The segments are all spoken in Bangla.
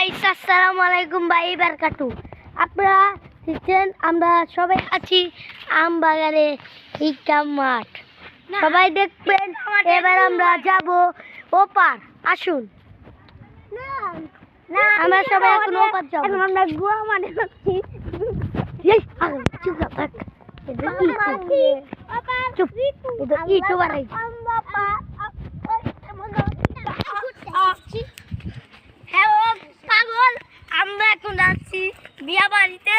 গাইস আসসালামু আলাইকুম ভাই বারাকাতু। আপনারা দেখছেন আমরা সবাই আছি আম বাগানে ইকা মাঠ। সবাই দেখবেন এবার আমরা যাব ওপার। আসুন আমরা সবাই এখন ওপার যাব। এখন আমরা গোয়া মানে যাচ্ছি। এই চুপ থাক। চুপ এটা কি তো বানাই পাগল। আমরা এখন যাচ্ছি বিয়া বাড়িতে।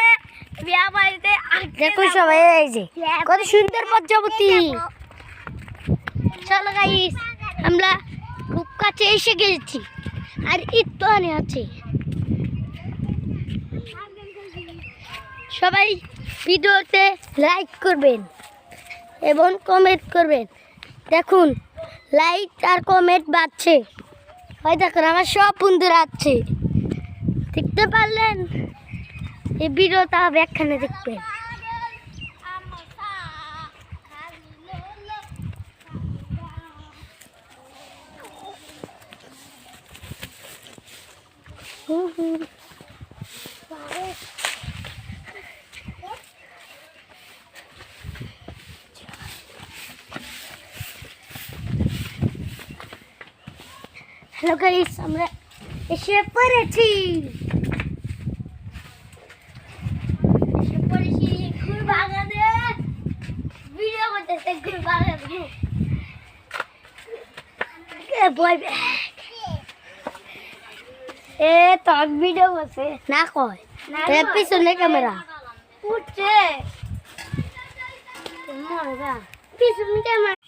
দেখো সবাই এই যে কত সুন্দর পদ্মাবতী। চলো গাইস আমরা খুব কাছে এসে গেছি আর একটু আনে আছে। সবাই ভিডিওতে লাইক করবেন এবং কমেন্ট করবেন। দেখুন লাইক আর কমেন্ট বাড়ছে। ওই দেখুন আমার সব বন্ধুরা আছে, দেখতে পারলেন? এই ভিডিওটা ব্যাখ্যানে দেখবেন। হ্যালো গাইস, আমরা এসে পড়েছি ঘুর বাগানে। ভিডিও করতেছে ঘুর বাগানে। এ তোর ভিডিও করছে না কয় পিছনে ক্যামেরা উঠছে পিছনে ক্যামেরা।